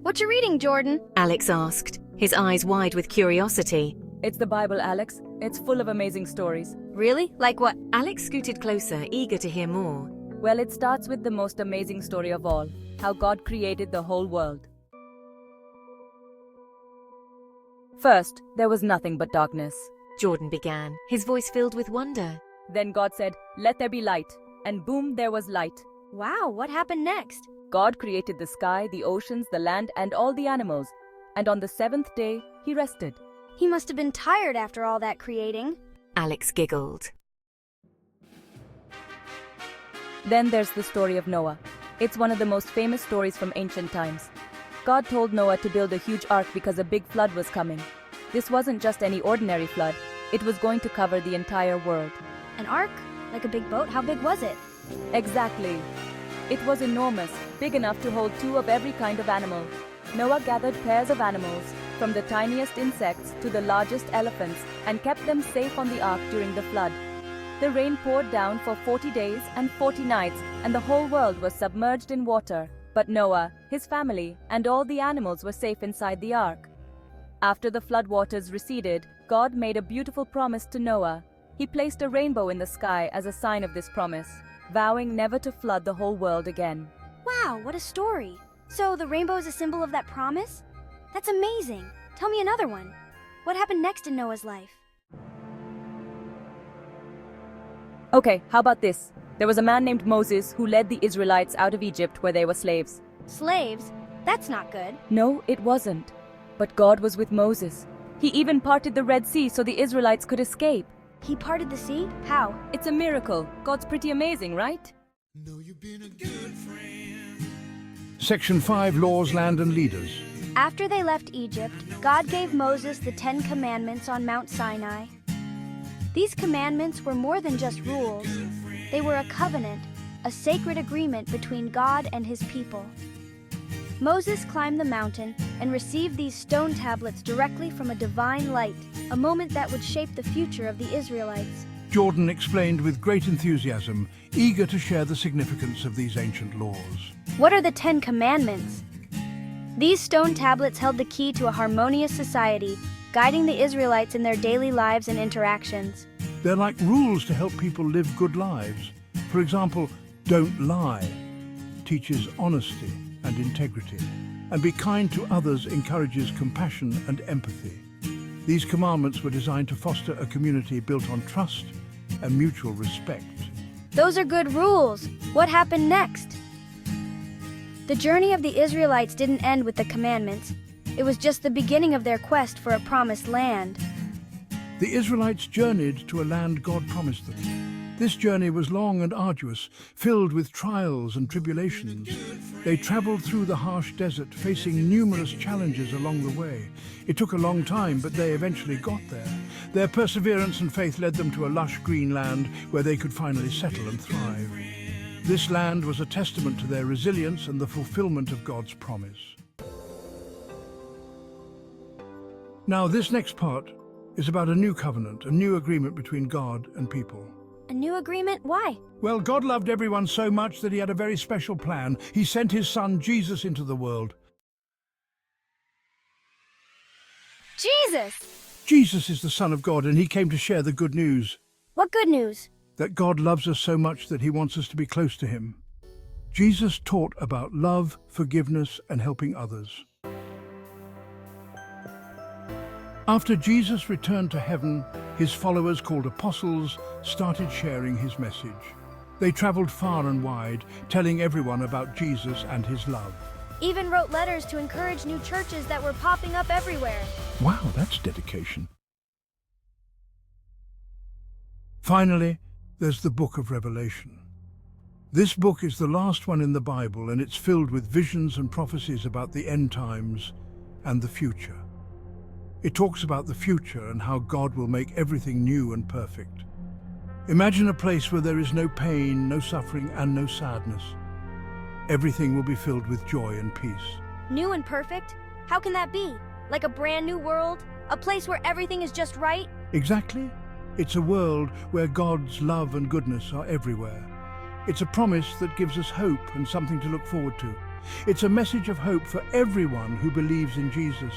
What you reading, Jordan? Alex asked, his eyes wide with curiosity. It's the Bible, Alex. It's full of amazing stories. Really? Like what? Alex scooted closer, eager to hear more. Well, it starts with the most amazing story of all, how God created the whole world. First, there was nothing but darkness. Jordan began, his voice filled with wonder. Then God said, "Let there be light." And boom, there was light. Wow, what happened next? God created the sky, the oceans, the land, and all the animals. And on the seventh day, he rested. He must have been tired after all that creating. Alex giggled. Then there's the story of Noah. It's one of the most famous stories from ancient times. God told Noah to build a huge ark because a big flood was coming. This wasn't just any ordinary flood. It was going to cover the entire world. An ark? Like a big boat? How big was it? Exactly. It was enormous, big enough to hold 2 of every kind of animal. Noah gathered pairs of animals, from the tiniest insects to the largest elephants, and kept them safe on the ark during the flood. The rain poured down for 40 days and 40 nights, and the whole world was submerged in water. But Noah, his family, and all the animals were safe inside the ark. After the flood waters receded, God made a beautiful promise to Noah. He placed a rainbow in the sky as a sign of this promise, vowing never to flood the whole world again. Wow, what a story. So the rainbow is a symbol of that promise? That's amazing. Tell me another one. What happened next in Noah's life? Okay, how about this? There was a man named Moses who led the Israelites out of Egypt where they were slaves. Slaves? That's not good. No, it wasn't. But God was with Moses. He even parted the Red Sea so the Israelites could escape. He parted the sea? How? It's a miracle. God's pretty amazing, right? Know you've been a good friend. Section 5, Laws, Land and Leaders. After they left Egypt, God gave Moses the 10 Commandments on Mount Sinai. These commandments were more than just rules. They were a covenant, a sacred agreement between God and his people. Moses climbed the mountain and received these stone tablets directly from a divine light, a moment that would shape the future of the Israelites. Jordan explained with great enthusiasm, eager to share the significance of these ancient laws. What are the 10 Commandments? These stone tablets held the key to a harmonious society, guiding the Israelites in their daily lives and interactions. They're like rules to help people live good lives. For example, don't lie, teaches honesty and integrity, and be kind to others encourages compassion and empathy. These commandments were designed to foster a community built on trust and mutual respect. Those are good rules. What happened next? The journey of the Israelites didn't end with the commandments. It was just the beginning of their quest for a promised land. The Israelites journeyed to a land God promised them. This journey was long and arduous, filled with trials and tribulations. They traveled through the harsh desert, facing numerous challenges along the way. It took a long time, but they eventually got there. Their perseverance and faith led them to a lush green land where they could finally settle and thrive. This land was a testament to their resilience and the fulfillment of God's promise. Now, this next part is about a new covenant, a new agreement between God and people. A new agreement? Why? Well, God loved everyone so much that he had a very special plan. He sent his son Jesus into the world. Jesus! Jesus is the Son of God, and he came to share the good news. What good news? That God loves us so much that he wants us to be close to him. Jesus taught about love, forgiveness, and helping others. After Jesus returned to heaven, his followers, called apostles, started sharing his message. They traveled far and wide, telling everyone about Jesus and his love. Even wrote letters to encourage new churches that were popping up everywhere. Wow, that's dedication. Finally, there's the book of Revelation. This book is the last one in the Bible, and it's filled with visions and prophecies about the end times and the future. It talks about the future and how God will make everything new and perfect. Imagine a place where there is no pain, no suffering, and no sadness. Everything will be filled with joy and peace. New and perfect? How can that be? Like a brand new world? A place where everything is just right? Exactly. It's a world where God's love and goodness are everywhere. It's a promise that gives us hope and something to look forward to. It's a message of hope for everyone who believes in Jesus.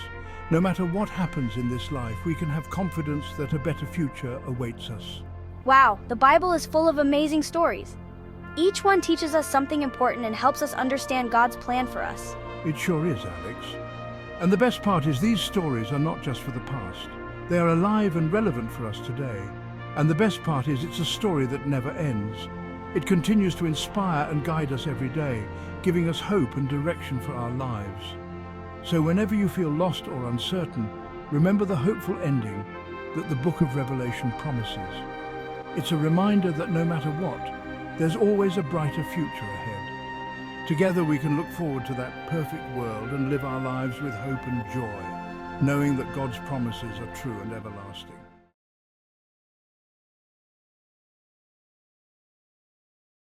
No matter what happens in this life, we can have confidence that a better future awaits us. Wow, the Bible is full of amazing stories. Each one teaches us something important and helps us understand God's plan for us. It sure is, Alex. And the best part is these stories are not just for the past. They are alive and relevant for us today. And the best part is it's a story that never ends. It continues to inspire and guide us every day, giving us hope and direction for our lives. So whenever you feel lost or uncertain, remember the hopeful ending that the book of Revelation promises. It's a reminder that no matter what, there's always a brighter future ahead. Together we can look forward to that perfect world and live our lives with hope and joy, knowing that God's promises are true and everlasting.